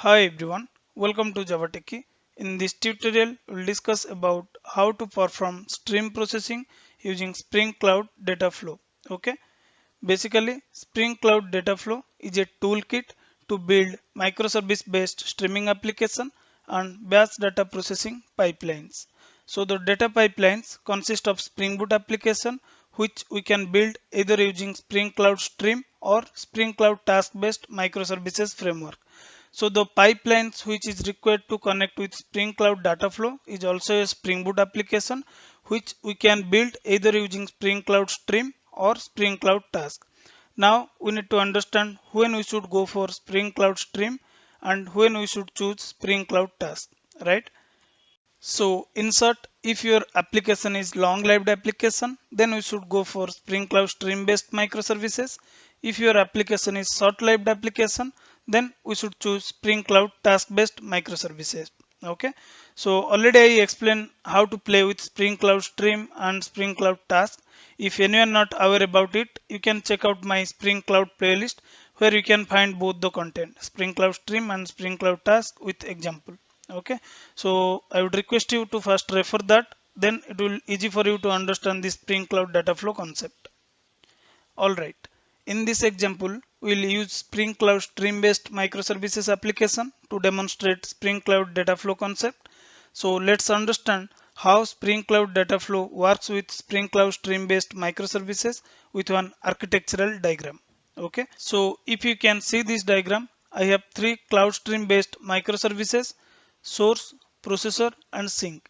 Hi everyone, welcome to JavaTechie. In this tutorial, we'll discuss about how to perform stream processing using Spring Cloud Data Flow. Okay, basically, Spring Cloud Data Flow is a toolkit to build microservice-based streaming application and batch data processing pipelines. So the data pipelines consist of Spring Boot application, which we can build either using Spring Cloud Stream or Spring Cloud Task-based microservices framework. So the pipelines which is required to connect with Spring Cloud Data Flow is also a Spring Boot application which we can build either using Spring Cloud Stream or Spring Cloud Task. Now we need to understand when we should go for Spring Cloud Stream and when we should choose Spring Cloud Task, right? So insert, if your application is long-lived application, then we should go for Spring Cloud Stream-based microservices. If your application is short-lived application, then we should choose Spring Cloud Task-based microservices. Okay. So already I explained how to play with Spring Cloud Stream and Spring Cloud Task. If anyone not aware about it, you can check out my Spring Cloud playlist where you can find both the content, Spring Cloud Stream and Spring Cloud Task with example. Okay, so I would request you to first refer that, then it will easy for you to understand the Spring Cloud Data Flow concept. Alright, in this example, we'll use Spring Cloud Stream-based microservices application to demonstrate Spring Cloud Data Flow concept. So let's understand how Spring Cloud Data Flow works with Spring Cloud Stream-based microservices with one architectural diagram. Okay, so if you can see this diagram, I have three Cloud Stream-based microservices: source, processor, and sink.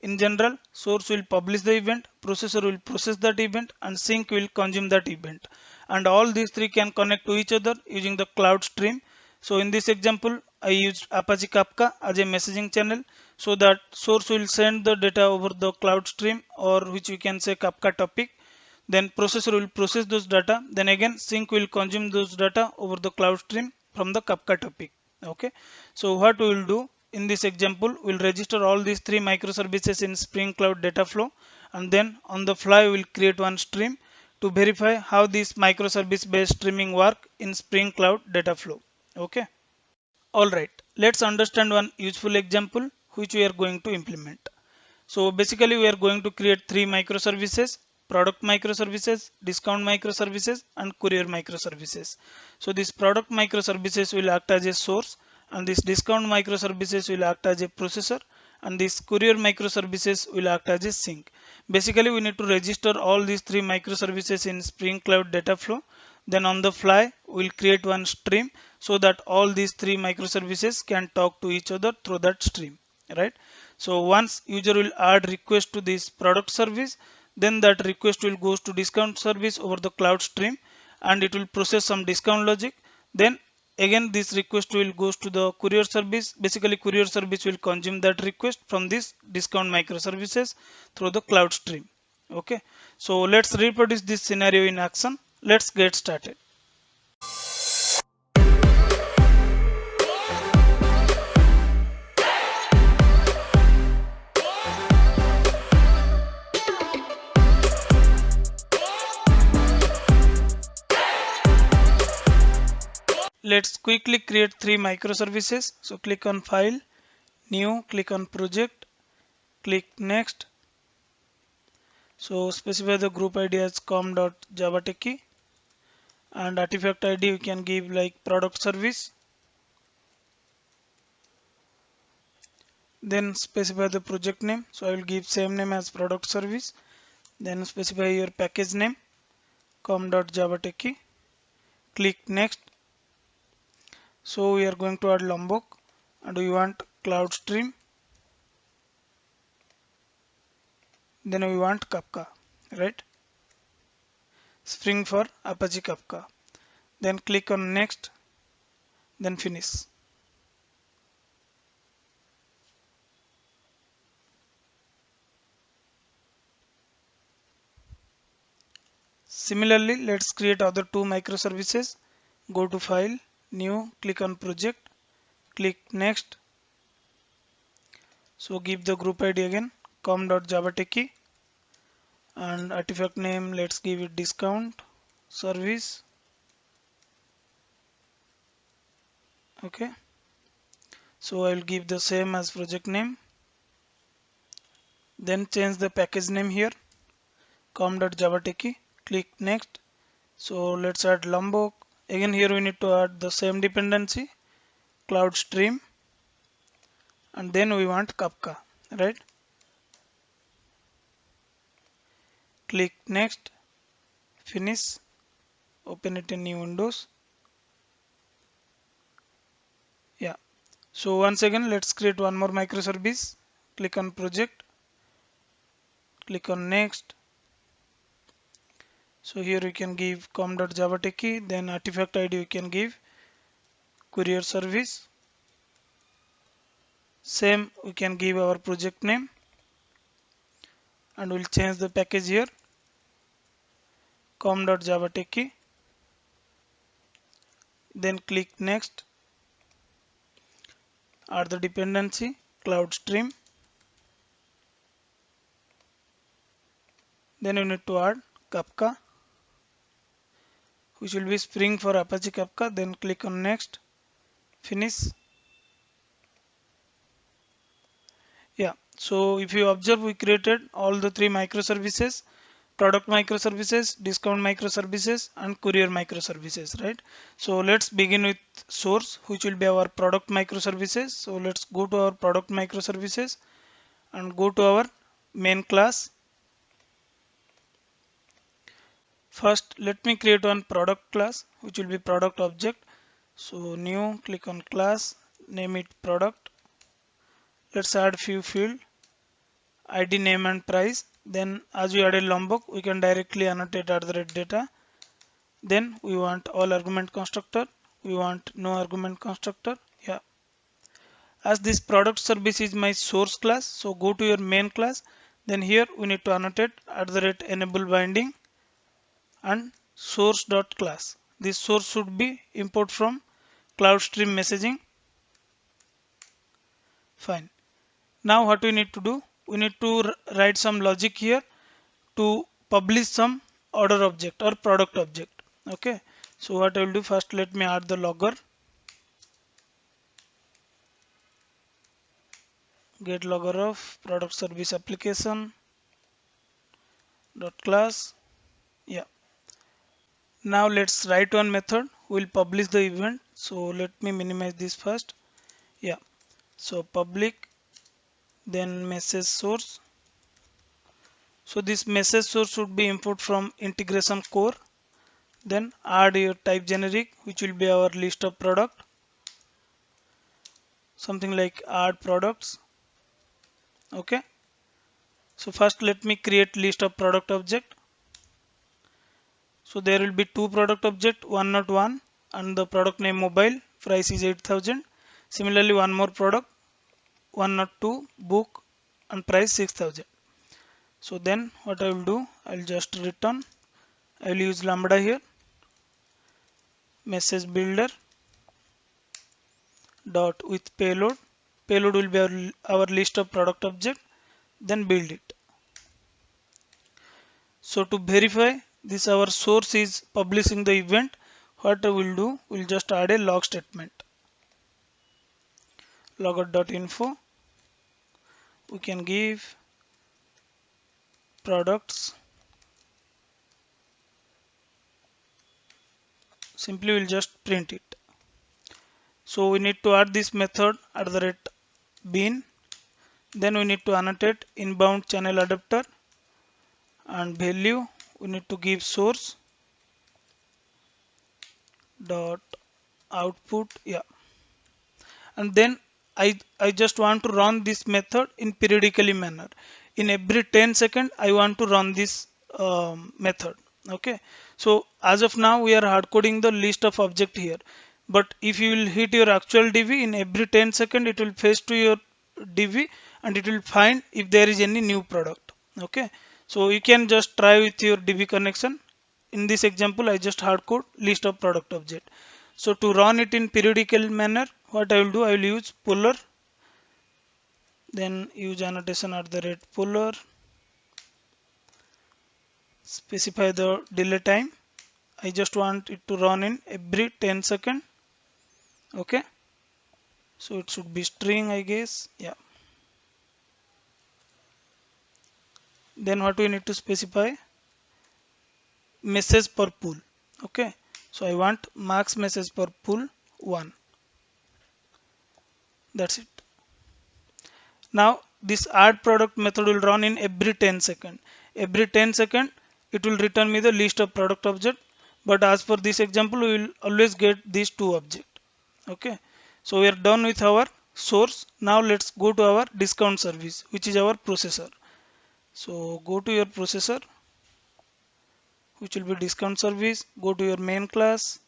In general, source will publish the event, processor will process that event, and sink will consume that event. And all these three can connect to each other using the cloud stream. So in this example, I used Apache Kafka as a messaging channel so that source will send the data over the cloud stream, or which you can say Kafka topic. Then processor will process those data. Then again, sink will consume those data over the cloud stream from the Kafka topic. Okay. So what we will do in this example, we'll register all these three microservices in Spring Cloud Data Flow, and then on the fly we'll create one stream to verify how this microservice based streaming work in Spring Cloud Data Flow. Okay. All right. Let's understand one useful example which we are going to implement. So basically we are going to create three microservices: product microservices, discount microservices, and courier microservices. So this product microservices will act as a source, and this discount microservices will act as a processor, and this courier microservices will act as a sink. Basically we need to register all these three microservices in Spring Cloud Data Flow. Then on the fly we'll create one stream so that all these three microservices can talk to each other through that stream, right? So once user will add request to this product service, then that request will goes to discount service over the cloud stream, and it will process some discount logic. Then again this request will goes to the courier service. Basically courier service will consume that request from this discount microservices through the cloud stream. Okay, so let's reproduce this scenario in action. Let's get started. Let's quickly create three microservices. So click on File, New, click on Project, click Next. So specify the group ID as com.javatechie, and artifact ID you can give like product service. Then specify the project name. So I will give same name as product service. Then specify your package name com.javatechie. Click Next. So we are going to add Lombok, and we want cloud stream. Then we want Kafka, right? Spring for Apache Kafka. Then click on Next, then Finish. Similarly, let's create other two microservices. Go to File, New, click on Project, click Next. So give the group ID again com.javatechie, and artifact name let's give it discount service. Okay, So I will give the same as project name. Then change the package name here, com.javatechie. Click next. So let's add Lombok. Again here we need to add the same dependency, cloud stream, and then we want Kafka, right? Click next, finish, open it in new windows. Yeah. So once again, let's create one more microservice. Click on project, click on next. So here we can give com.javatechie, then artifact ID we can give courier service. Same we can give our project name, and we'll change the package here, com.javatechie. Then click next, add the dependency, cloud stream. Then you need to add Kafka, which will be Spring for Apache Kafka. Then click on next, finish. Yeah, so if you observe, we created all the three microservices: product microservices, discount microservices, and courier microservices, right? So let's begin with source, which will be our product microservices. So let's go to our product microservices and go to our main class. First, let me create one product class, which will be product object. So new, click on class, name it product. Let's add few field, ID, name, and price. Then as we added Lombok, we can directly annotate @data. Then we want all argument constructor. We want no argument constructor. Yeah. As this product service is my source class, so go to your main class. Then here we need to annotate @enable binding and source.class. This source should be import from cloud stream messaging. Fine. Now what we need to do? We need to write some logic here to publish some order object or product object. Okay. So what I will do first, let me add the logger, get logger of product service application dot class. Yeah. Now let's write one method. We'll publish the event. So let me minimize this first. Yeah. So public, then message source. So this message source should be import from integration core. Then add your type generic, which will be our list of product. Something like add products. Okay. So first let me create list of product object. So there will be two product object, 101 and the product name mobile, price is 8,000. Similarly one more product, 102 book and price 6,000. So then what I will do, I will just return, I will use lambda here, message builder dot with payload. Payload will be our list of product object, then build it. So to verify this our source is publishing the event, what I will do, we'll just add a log statement, logger.info. We can give products, simply we'll just print it. So we need to add this method @bean. Then we need to annotate inbound channel adapter and value. We need to give source dot output. Yeah. And then I just want to run this method in periodically manner. In every 10 seconds, I want to run this method. Okay. So as of now, we are hard coding the list of object here. But if you will hit your actual DB in every 10 seconds, it will fetch to your DB and it will find if there is any new product. Okay. So you can just try with your DB connection. In this example, I just hard code list of product object. So to run it in periodical manner, what I will do, I will use puller, then use annotation @puller, specify the delay time. I just want it to run in every 10 seconds. Okay. So it should be string, I guess. Yeah. Then what we need to specify? Message per pool. Okay. So I want max message per pool 1. That's it. Now this add product method will run in every 10 second. Every 10 second it will return me the list of product object. But as for this example, we will always get these two objects. Okay. So we are done with our source. Now let's go to our discount service, which is our processor. So go to your processor, which will be discount service. Go to your main class.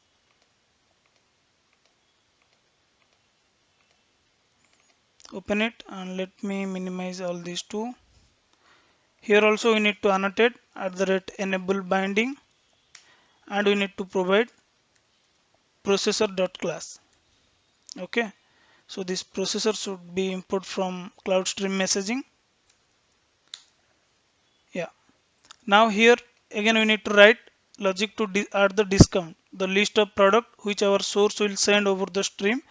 Open it and let me minimize all these two. Here also we need to annotate @enable binding, and we need to provide processor.class. Okay, so this processor should be import from cloud stream messaging. Yeah, now here again we need to write logic to add the discount, the list of product which our source will send over the stream.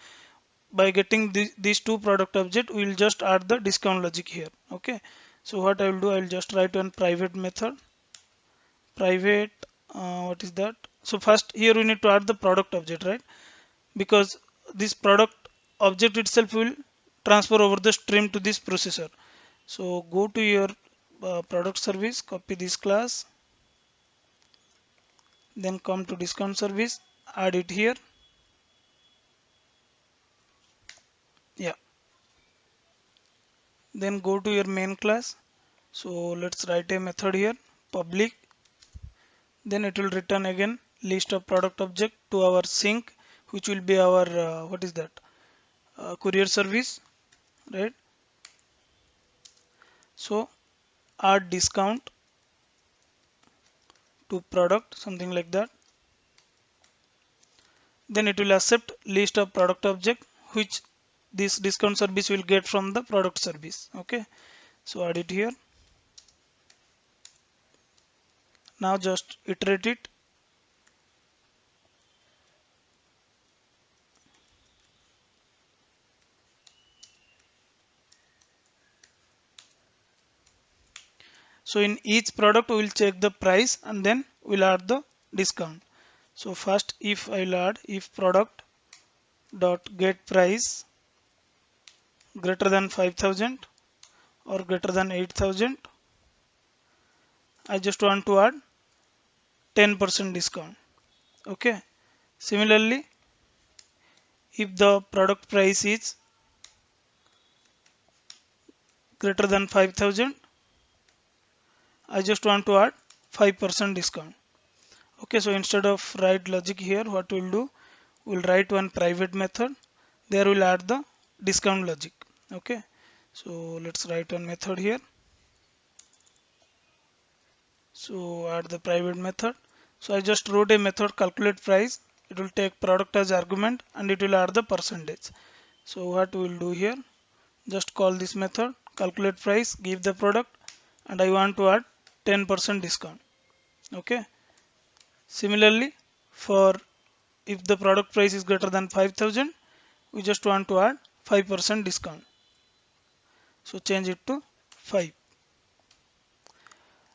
By getting these two product object, we will just add the discount logic here. Okay, so what I will do, I will just write one private method. Private, what is that? So first here we need to add the product object, right? Because this product object itself will transfer over the stream to this processor. So go to your product service, copy this class, then come to discount service, add it here. Yeah, then go to your main class. So let's write a method here, public. Then it will return again list of product object to our sync, which will be our what is that, courier service, right? So add discount to product, something like that. Then it will accept list of product object which this discount service will get from the product service. Okay, so add it here. Now just iterate it. So in each product we will check the price and then we'll add the discount. So first if I'll add if product dot get price greater than 5,000 or greater than 8,000, I just want to add 10% discount. Okay, similarly if the product price is greater than 5,000, I just want to add 5% discount. Okay, so instead of write logic here, what we'll do, we'll write one private method. There we'll add the discount logic. Okay, so let's write one method here. So add the private method. So I just wrote a method calculate price. It will take product as argument and it will add the percentage. So what we'll do here, just call this method calculate price, give the product, and I want to add 10% discount. Okay, similarly for if the product price is greater than 5,000, we just want to add 5% discount. So change it to 5.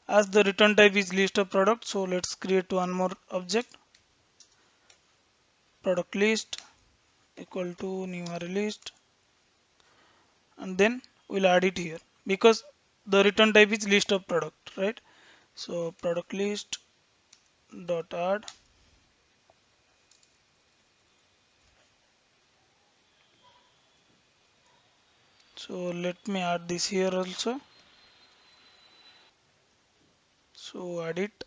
As the return type is list of product, so let's create one more object, product list equal to new array list, and then we'll add it here because the return type is list of product, right? So product list dot add. So let me add this here also. So add it.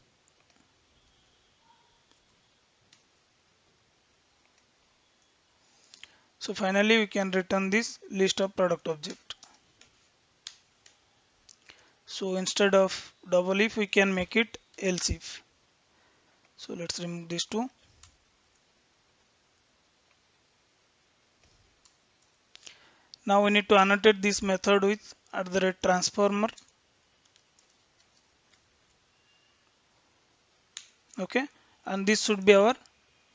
So finally we can return this list of product object. So instead of double if, we can make it else if. So let's remove these two. Now we need to annotate this method with @transformer. Okay, and this should be our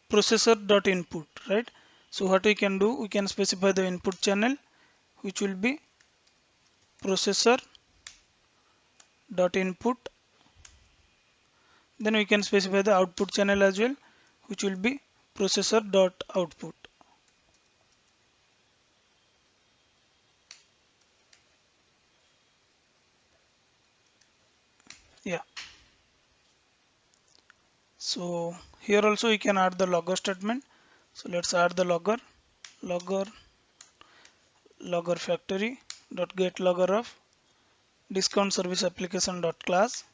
processor.input, right? So what we can do, we can specify the input channel, which will be processor dot input. Then we can specify the output channel as well, which will be processor dot output. Yeah. So here also we can add the logger statement. So let's add the logger factory dot get logger of discount service application dot class.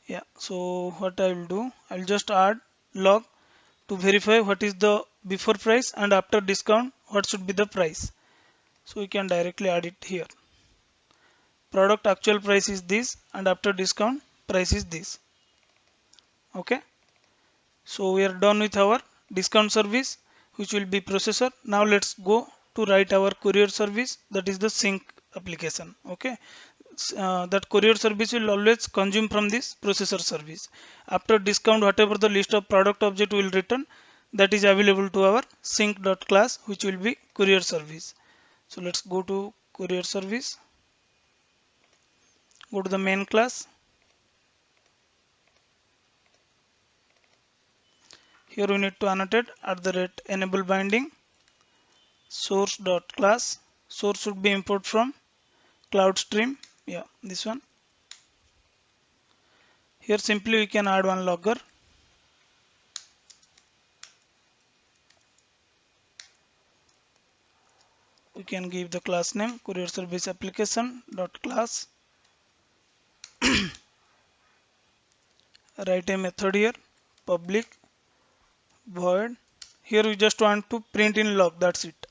Yeah. So what I will do, I'll just add log to verify what is the before price and after discount what should be the price. So we can directly add it here. Product actual price is this and after discount price is this. Okay. So we are done with our discount service, which will be processor. Now let's go to write our courier service, that is the sync application. Okay. That courier service will always consume from this processor service. After discount, whatever the list of product object will return, that is available to our sync.class, which will be courier service. So let's go to courier service, go to the main class. Here we need to annotate at the rate enable binding source.class. Source should be import from cloud stream. Yeah, this one. Here simply we can add one logger. We can give the class name courier service application dot class. Write a method here, public void. Here we just want to print in log, that's it.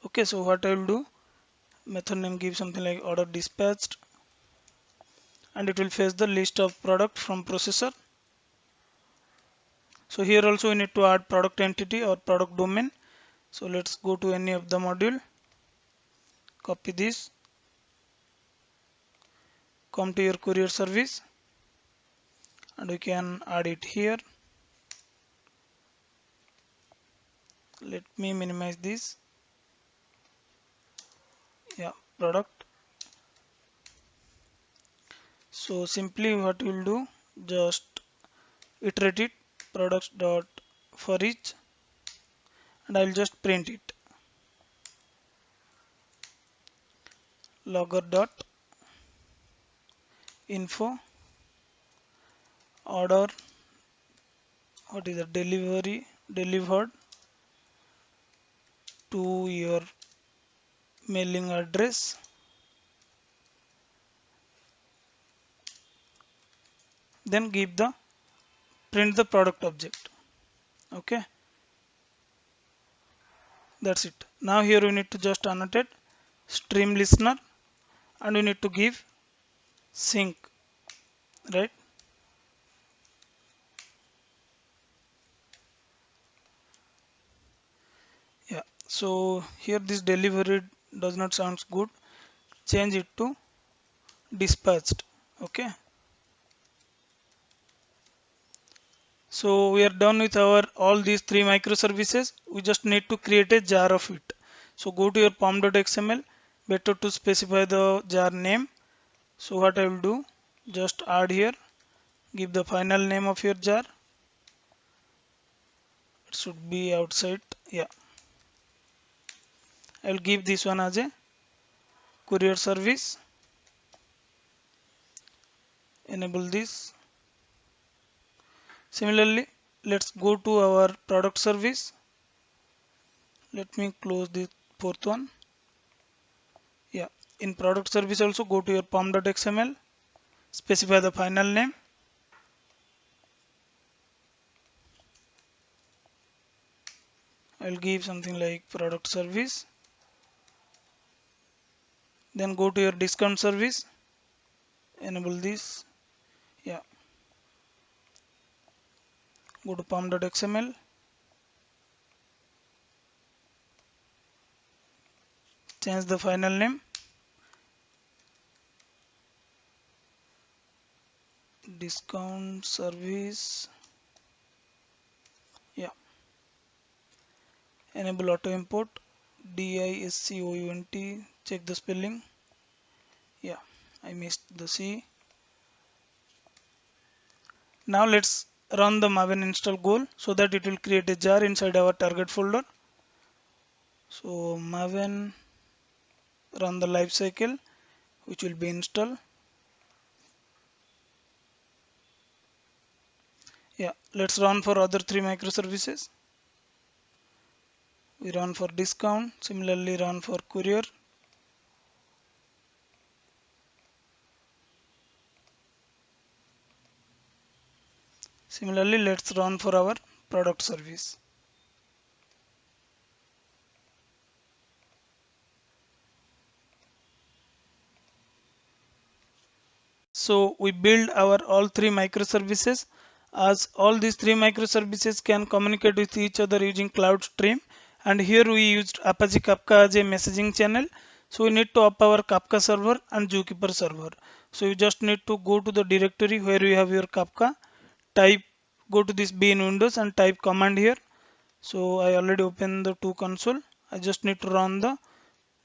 Okay, so what I will do, method name give something like order dispatched, and it will fetch the list of product from processor. So here also we need to add product entity or product domain. So let's go to any of the module, copy this, come to your courier service, and we can add it here. Let me minimize this. Yeah, product. So simply what we'll do, just iterate it, products dot for each, and I'll just print it. Logger dot info order, what is the delivered to your mailing address. Then give the print the product object. Okay, that's it. Now here we need to just annotate stream listener, and we need to give sync, right? Yeah, so here this delivery does not sound good, change it to dispatched. Okay, so we are done with our all these three microservices. We just need to create a jar of it. So go to your pom.xml, better to specify the jar name. So what I will do, just add here, give the final name of your jar. It should be outside. Yeah, I will give this one as a courier service. Enable this. Similarly, let's go to our product service. Let me close the fourth one. Yeah, in product service also go to your pom.xml, specify the final name. I'll give something like product service. Then go to your discount service, enable this. Yeah, go to pom.xml, change the final name, discount service. Yeah, enable auto import, DISCOUNT, check the spelling. Yeah, I missed the C. Now let's run the maven install goal so that it will create a jar inside our target folder. So maven run the life cycle, which will be install. Yeah, let's run for other three microservices. We run for discount, similarly run for courier. Similarly, let's run for our product service. So we build our all three microservices, as all these three microservices can communicate with each other using Cloud Stream. And here we used Apache Kafka as a messaging channel. So we need to up our Kafka server and Zookeeper server. So you just need to go to the directory where you have your Kafka, type, go to this B in Windows and type command here. So I already opened the two console. I just need to run the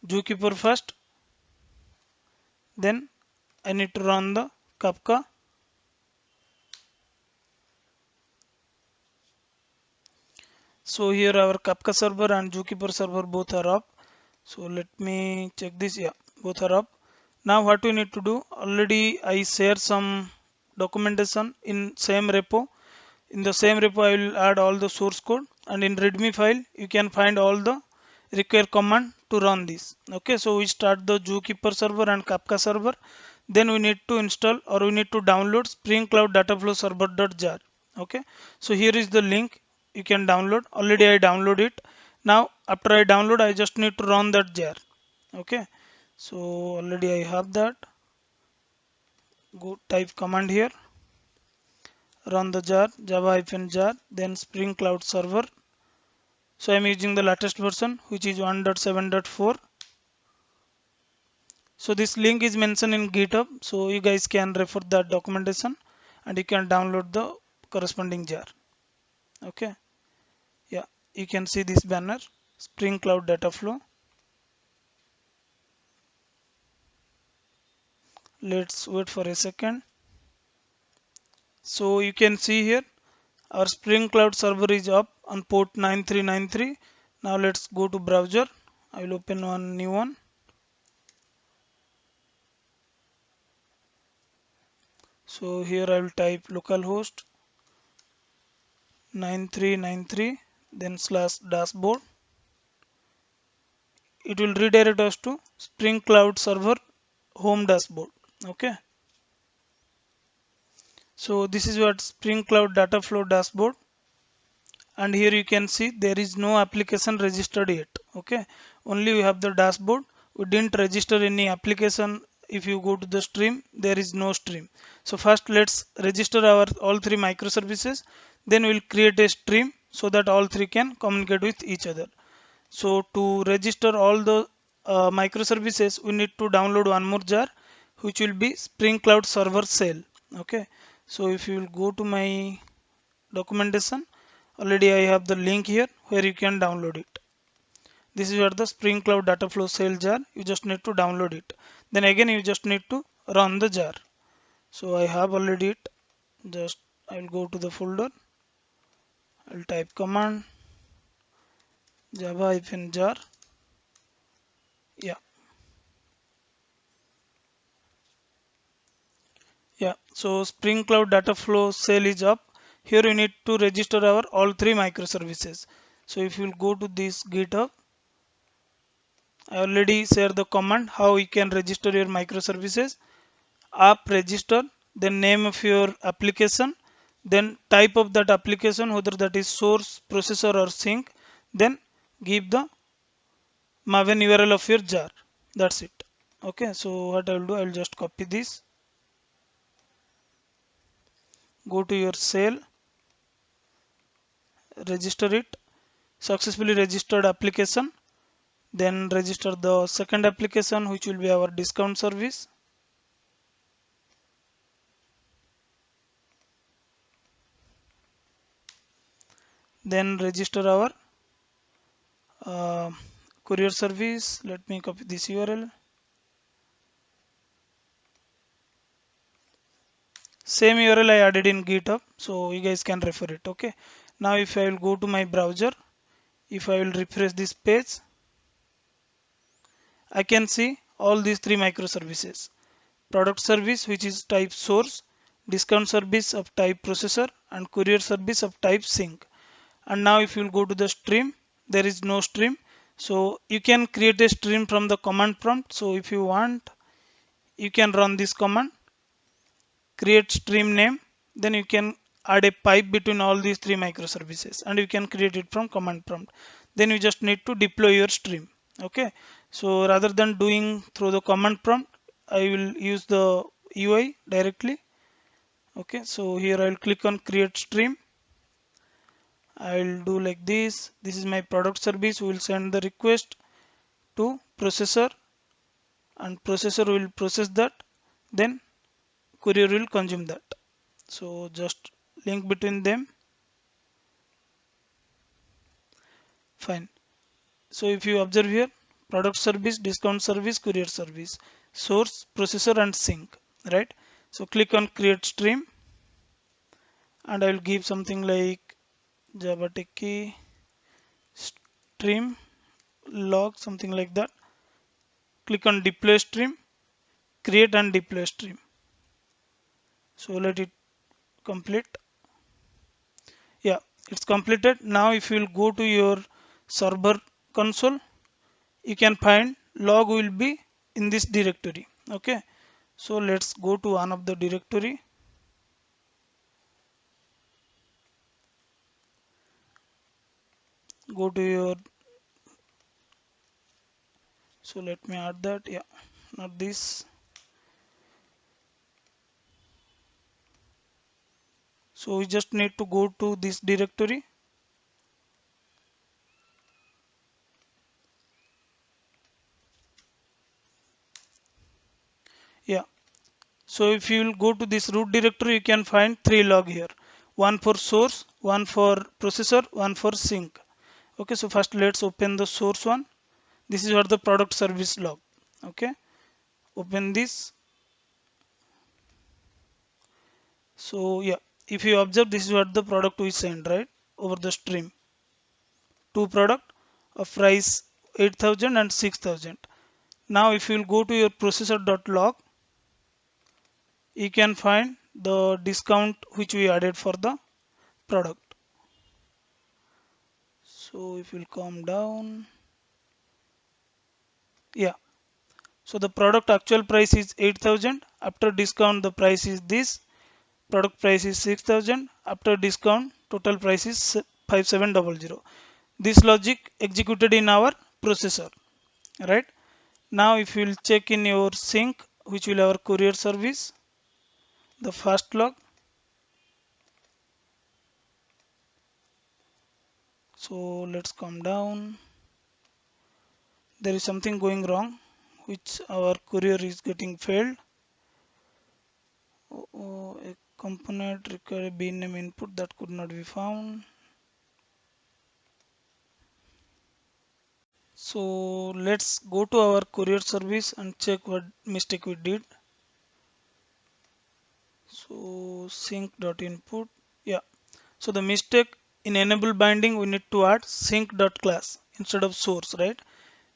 Zookeeper first. Then I need to run the Kafka. So here our Kafka server and Zookeeper server both are up. So let me check this. Yeah, both are up. Now what we need to do? Already I share some documentation in same repo. In the same repo I will add all the source code, and in readme file you can find all the required command to run this. Okay, so we start the Zookeeper server and Kafka server. Then we need to install, or we need to download Spring Cloud Dataflow server.jar. Okay, so here is the link you can download. Already I download it. Now after I download, I just need to run that jar. Okay, so already I have that. Go type command here, run the jar, java-jar, then Spring Cloud server. So I'm using the latest version, which is 1.7.4. So this link is mentioned in GitHub, so you guys can refer that documentation and you can download the corresponding jar. Okay, yeah, you can see this banner, Spring Cloud Dataflow. Let's wait for a second. So you can see here our Spring Cloud server is up on port 9393. Now let's go to browser. I will open one new one. So here I will type localhost 9393, then slash dashboard. It will redirect us to Spring Cloud server home dashboard. Okay, so this is what Spring Cloud Dataflow dashboard, and here you can see there is no application registered yet. Okay, only we have the dashboard. We didn't register any application. If you go to the stream, there is no stream. So first let's register our all three microservices, then we'll create a stream so that all three can communicate with each other. So to register all the microservices, we need to download one more jar, which will be Spring Cloud Server Shell. Okay, so if you will go to my documentation, already I have the link here where you can download it. This is where the Spring Cloud Dataflow Shell jar. You just need to download it. Then again you just need to run the jar. So I have already it. Just I will go to the folder. I'll type command java-jar. Yeah. Yeah, so Spring Cloud Dataflow Shell is up. Here you need to register our all three microservices. So if you will go to this GitHub, I already share the command how you can register your microservices. App register, then name of your application, then type of that application, whether that is source, processor or sync, then give the Maven URL of your jar. That's it. Okay, so what I will do, I will just copy this, go to your shell, register it, successfully registered application, then register the second application, which will be our discount service. Then register our uh, courier service. Let me copy this URL. Same URL I added in GitHub, so you guys can refer it. Okay. Now if I will go to my browser, if I will refresh this page, I can see all these three microservices. Product service, which is type source, discount service of type processor, and courier service of type sync. And now if you will go to the stream, there is no stream. So you can create a stream from the command prompt. So if you want, you can run this command, create stream name, then you can add a pipe between all these three microservices and you can create it from command prompt. Then you just need to deploy your stream. Okay, so rather than doing through the command prompt, I will use the UI directly. Okay, so here I'll click on create stream. I'll do like this is my product service. We will send the request to processor and processor will process that, then courier will consume that. So just link between them. Fine. So if you observe here, product service, discount service, courier service, source, processor and sync, right? So click on create stream and I will give something like JavaTechie stream log, something like that. Click on deploy stream, create and deploy stream. So let it complete. Yeah, it's completed. Now if you will go to your server console, you can find log will be in this directory. Okay, so let's go to one of the directory. Go to your, so let me add that. Yeah, not this. So we just need to go to this directory. Yeah, so if you will go to this root directory, you can find three log here, one for source, one for processor, one for sync. Okay, so first let's open the source one. This is what the product service log. Okay, open this. So yeah, if you observe, this is what the product we send, right, over the stream. Two product of price 8,000 and 6,000. Now if you will go to your processor.log, you can find the discount which we added for the product. So if you will calm down, yeah. So the product actual price is 8,000. After discount, the price is this. Product price is 6,000. After discount, total price is 5700. This logic executed in our processor, right? Now if you will check in your sync, which will our courier service, the first log. So let's come down. There is something going wrong, which our courier is getting failed. A component require a bin name input that could not be found. So let's go to our courier service and check what mistake we did. So sync.input. Yeah. So the mistake in enable binding, we need to add sync.class instead of source, right?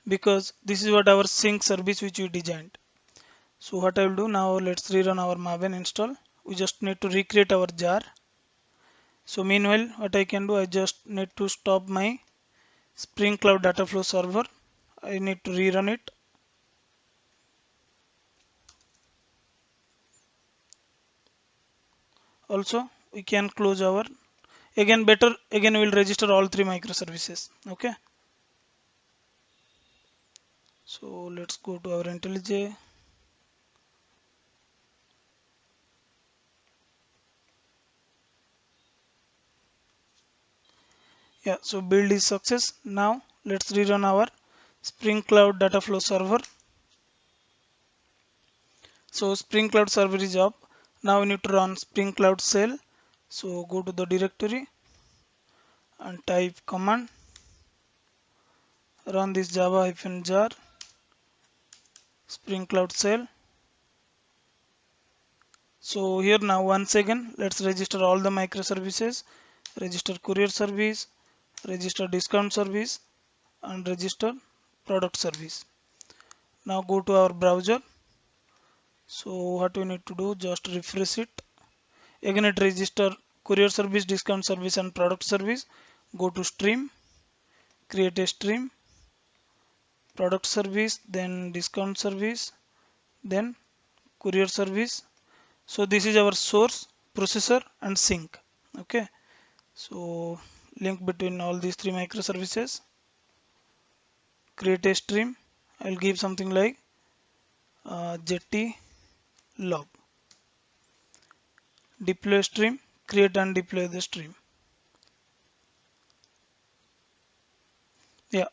Because this is what our sync service which we designed. So what I will do now, let's rerun our Maven install. We just need to recreate our jar. So meanwhile, what I can do, I just need to stop my Spring Cloud Dataflow server. I need to rerun it. Also, we can close our, again better, again we will register all three microservices. Okay. So let's go to our IntelliJ. Yeah, so build is success. Now let's rerun our Spring Cloud Dataflow server. So Spring Cloud server is up. Now we need to run Spring Cloud shell. So go to the directory and type command run this java-jar Spring Cloud shell. So here now once again let's register all the microservices, register courier service, register discount service, and register product service. Now go to our browser. So what we need to do, just refresh it. Again it register courier service, discount service, and product service. Go to stream, create a stream, product service, then discount service, then courier service. So this is our source, processor, and sink. Okay, so link between all these three microservices. Create a stream. I'll give something like Jetty log. Deploy stream, create and deploy the stream. Yeah,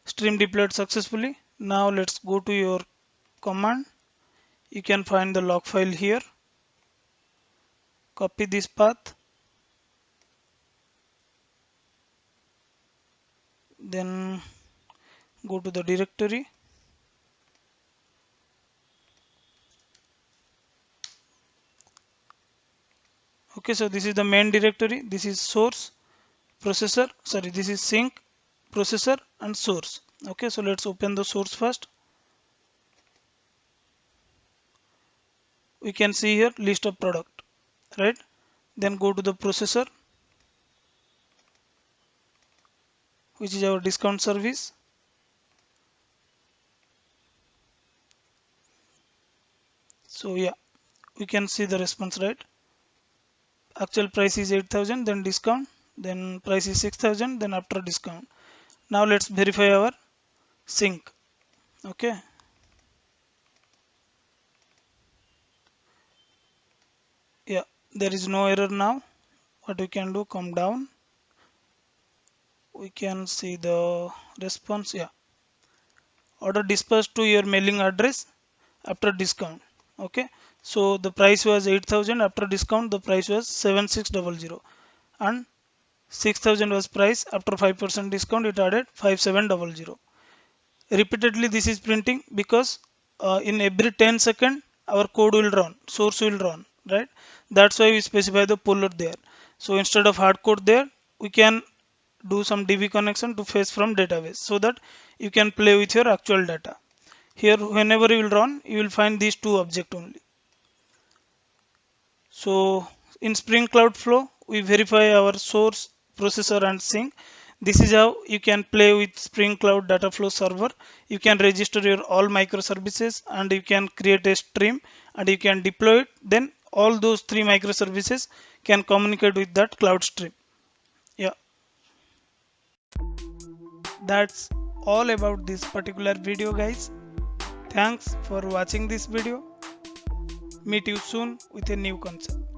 stream deployed successfully. Now let's go to your command. You can find the log file here. Copy this path. Then go to the directory. Okay, so this is the main directory. This is source, processor, sorry, this is sink, processor, and source. Okay, so let's open the source first. We can see here list of product, right? Then go to the processor, which is our discount service. So yeah, we can see the response, right? Actual price is 8,000, then discount, then price is 6,000, then after discount. Now let's verify our sync. Okay, yeah, there is no error now. What we can do, come down, we can see the response. Yeah, order dispatched to your mailing address after discount. Okay, so the price was 8,000, after discount the price was 7600, and 6,000 was price, after 5% discount it added 5700. Repeatedly this is printing because in every 10 second our code will run, source will run, right? That's why we specify the puller there. So instead of hard code there, we can do some DB connection to fetch from database, so that you can play with your actual data. Here whenever you will run, you will find these two objects only. So in Spring Cloud Flow, we verify our source, processor, and sink. This is how you can play with Spring Cloud Data Flow Server. You can register your all microservices, and you can create a stream, and you can deploy it. Then all those three microservices can communicate with that cloud stream. Yeah, that's all about this particular video, guys. Thanks for watching this video. Meet you soon with a new concept.